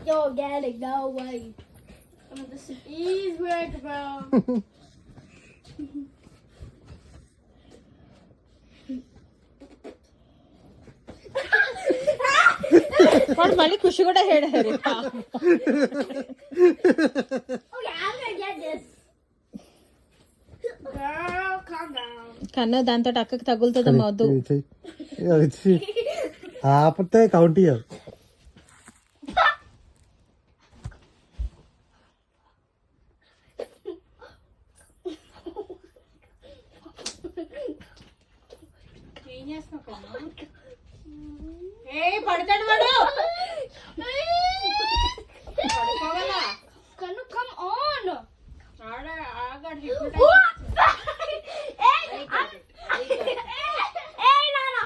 You're getting no way. This is weird, bro. వాడు మళ్ళీ ఖుషి కూడా హేడారు. Okay, I'm gonna get this. Girl, calm down. కన్నా దాంతో అక్కకి తగులుతుందమ్మా వద్దు. ఆపితే కౌంట్ ఇయ్యదు. ఏం చేస్తున్నావు? ఏ పడతాడు వాడు. పడుకోగలా? Kanu, come on. ఆగాడు. Hey, hey, Nana.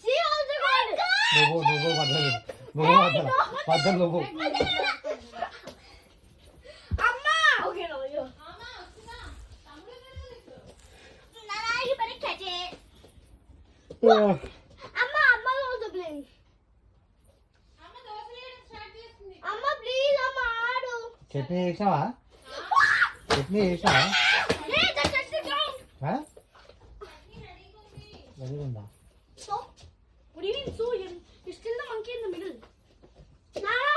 She also got it. నువ్వు పద్దలు నువ్వు. Amma. Okay, no, you. Nana, you better catch it. Amma also playing. Amma, please, Amma, aadu. Chutney చేసావా? చట్నీ చేసావా? Hey, that's the ground. ఎదుగుందా? So, what do you mean so? You're still the monkey in the middle. Nana,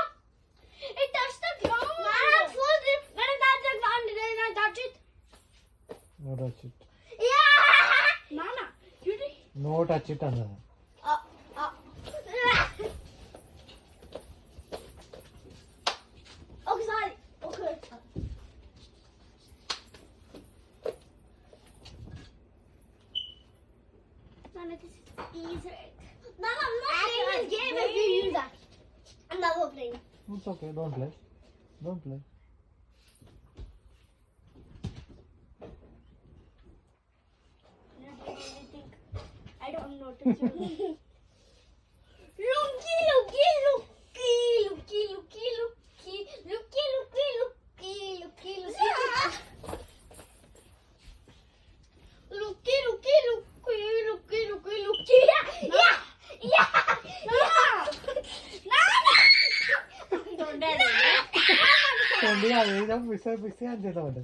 it touched the ground. Nana, full grip. When I touch the ground, did I touch it? No touch it. Yeah! Nana, you did. No touch it అన్నా. Okay, sorry. Okay. Nana, this is easy. Nana, I'm not playing this game if you use that. I'm never playing. It's okay, don't play. I don't notice you. Looky. Yeah. ఏదో miss అని చేద్దాం అంటే.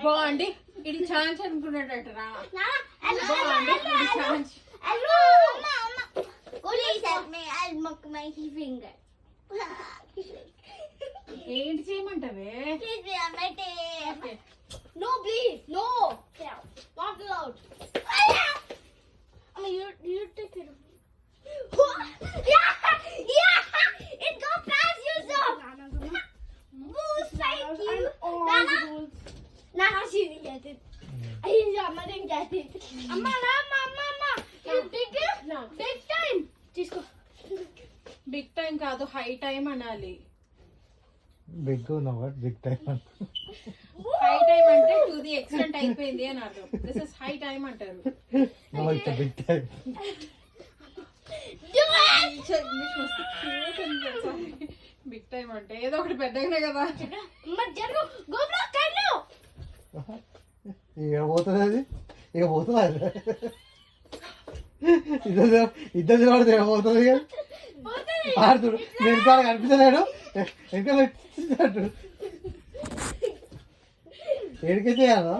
బాగుండి ఇది chance అనుకున్నాడటరా. ఏంటి చేయమంటావే? No, please, no. Not allowed. I mean, you take it. Yeah, it got past you, sir. Boost, thank you. Nana, she didn't get it. Amma didn't get it. Amma. You take it? No. Big time. Just go. Big time కాదు, high time అనాలి. Big big time high time అంటే to the extent అయిపోయింది అని అర్థం. This is high time అంటారు. Big time. Big time అంటే ఏదో ఒకటి పెద్దగానే కదా. ఇక పోతుంది అది, ఇద్దరు చూడదు పోతుంది. ఆడుతుడు నేను కాడ కనిపించలేడు, ఇంకా ఏడికే చేయాలా?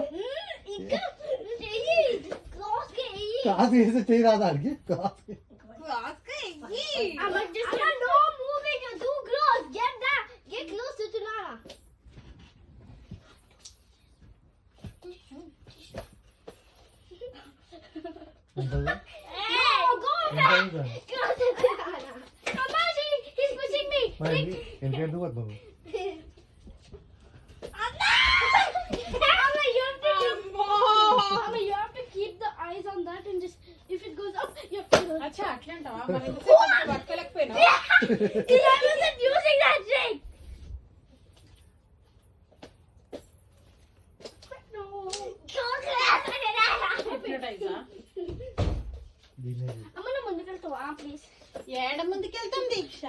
క్లాస్ చేస్తే చేయి రాదా ఆడికి? ఎందుకు వద్దావు? You have to keep the eyes on that and just if it goes up, you have to. అచ్చా అట్లంటావా? మరి ఇంతసేపు పట్టుకోలేకపోయినా? I wasn't using that trick. No. హిప్నోటైజా? అమ్మ ముందుకెళ్తావా ప్లీజ్? ఏడ ముందుకెళ్తాం దీక్ష?